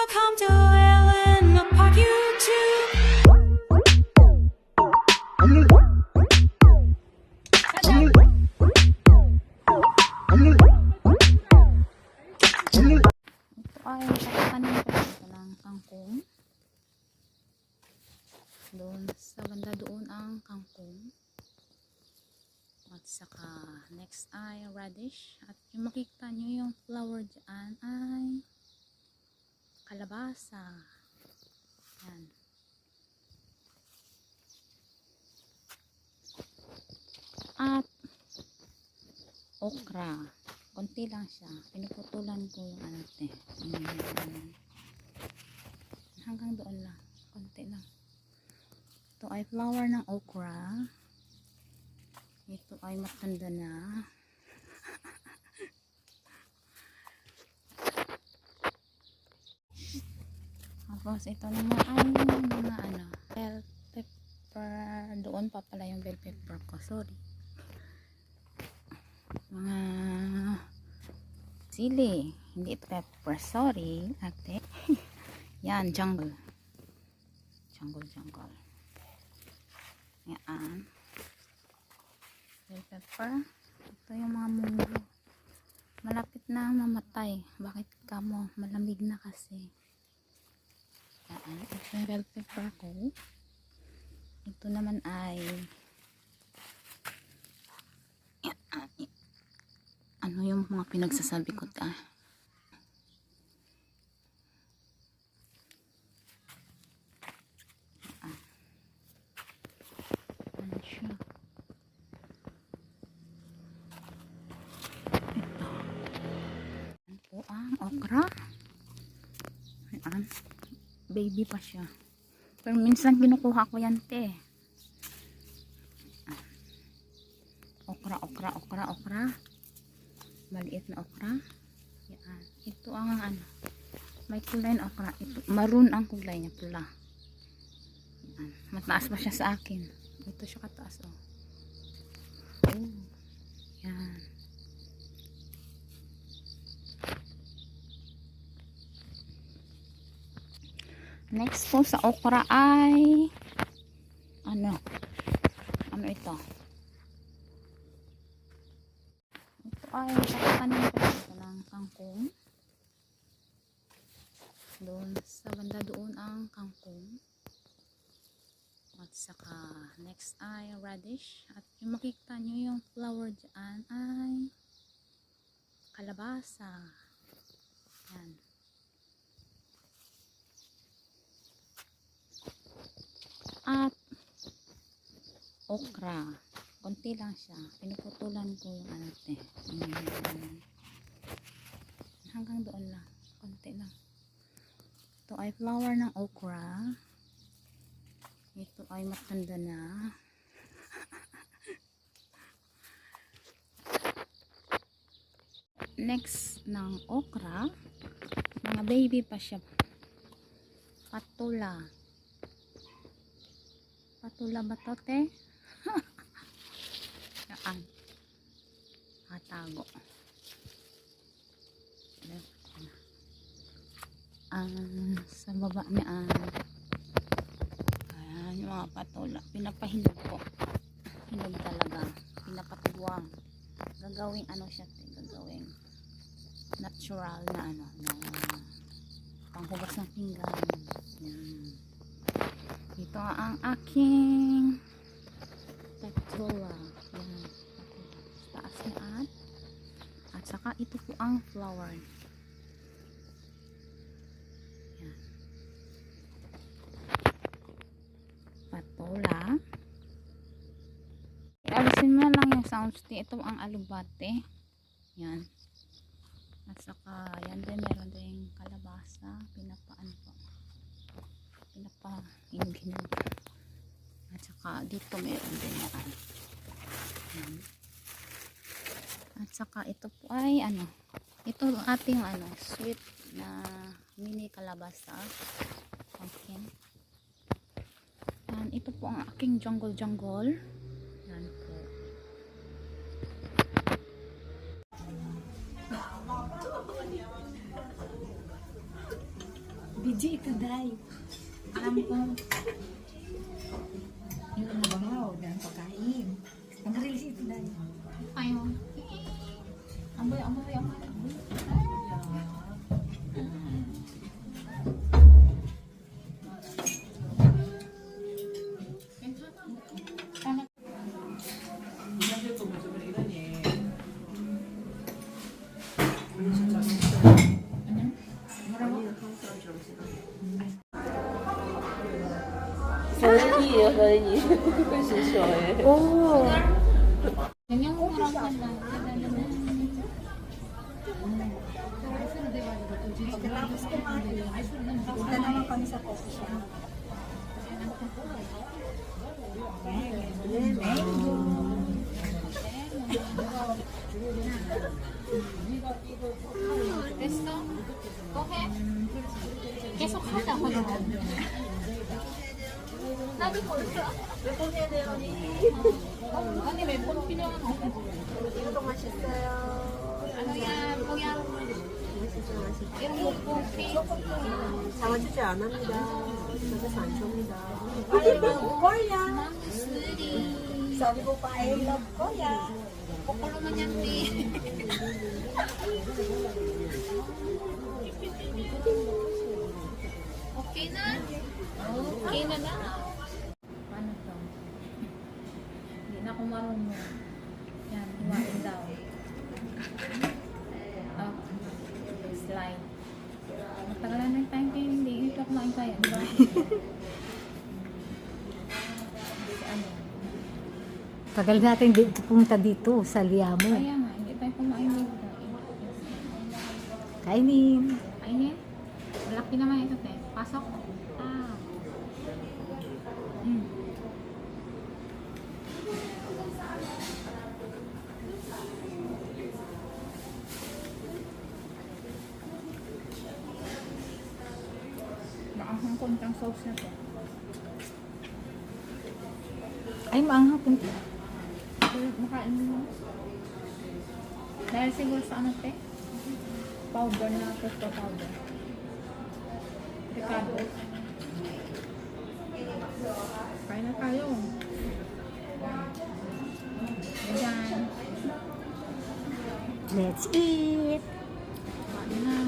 Welcome to Ellen Park YouTube. Ito ay kakanin ko dito ng kangkong. Doon sa banda doon ang kangkong. At saka next ay radish. At yung makikita nyo yung flower dyan ay kalabasa. Yan. At okra. Konti lang siya. Pinuputulan ko yung ano te. Hanggang doon lang. Konti lang. Ito ay flower ng okra. Ito ay matanda na. Tapos ito naman ay mga ano, bell pepper. Doon pa pala yung bell pepper ko. Sorry. Mga sili. Hindi ito pepper. Sorry, ate. Yan, jungle. Jungle. Yan. Bell pepper. Ito yung mga munggo. Malapit na mamatay. Bakit ka mo? Malamig na kasi. Yan. Ito yung bell pepper ko. Ito naman ay ano yung mga pinagsasabi ko ta. Ano siya? Ito ang okra. Ayan. Baby pa siya. Pero minsan kinukuha ko yan te. Okra. Maliit na okra. Yan. Ito ang ano. May kulay na okra. Ito, maroon ang kulay niya. Pula. Yan. Mataas pa siya sa akin. Ito siya kataas. Oh. Oh. Yan. Next po sa okra ay ano ito? Ito ay kakanin ko dito ng kangkong. Doon sa banda doon ang kangkong. At saka next ay radish. At yung makikita nyo yung flower dyan ay kalabasa. Yan. At okra. Konti lang siya. Pinuputulan ko yung ano te. Hanggang doon lang. Konti lang. Ito ay flower ng okra. Ito ay matanda na. Next ng okra, mga baby pa siya. Patula. Patula ba to te? Yan. Hatago. Sa baba niya ayan yung mga patula. Pinapahinog ko. Hinog talaga. Pinapatuwang. Gagawing ano siya te? Gagawing natural na ano na panghugas ng pinggan. Yan. Ito ang aking patula. Yan. Taas na at saka ito po ang flower. Yan. Patula. Alisin mo lang yung sounds. Ito ang alubate. Yan. At saka yan din meron din kalabasa. Pinapaan po. Hinog. At saka dito meron din yan. At saka ito po ay ano, ito ang ating ano, sweet na mini kalabasa. Pumpkin. Yan, ito po ang aking jungle. Yan po. Biji ito, Day. Alam ko. Yung nabangaw, dahil pagkain. Ang release ito, Day. Ayaw. Amoy, amoy, amoy. Yan yung murang ganda. Pagkatapos kumain, punta naman kami sa coffee shop. Testo? Okay. Keso kada ko doon. Nabi ko ito. Ano may pun pinang ano? Ano yan? Kuya. Yung bukupi. 잡아주지 않습니다. 저도 산초입니다. Korea! Mango Sabi ko pa, I love Korea. Kokolo man yan, di. Okay na? Okay na na. Paano to? Hindi na ako marunong. Yan, hiwain daw. Oh, slide. Matagalan na yung time kayo, hindi ito kumain kaya, di ba? Ano? Tagal natin punta dito sa Liamo. Kaya nga, hindi tayo kumain dito. Kainin. Ayun eh. Malaki naman ito, te. Pasok. Ah. Mm. Maanghang kontang sauce na to. Ay, maanghang punta. Makain mo. Dahil siguro sa ano, te? Powder na pesto powder. Ricardo. Kain na tayo. Ayan. Let's eat. Kain na.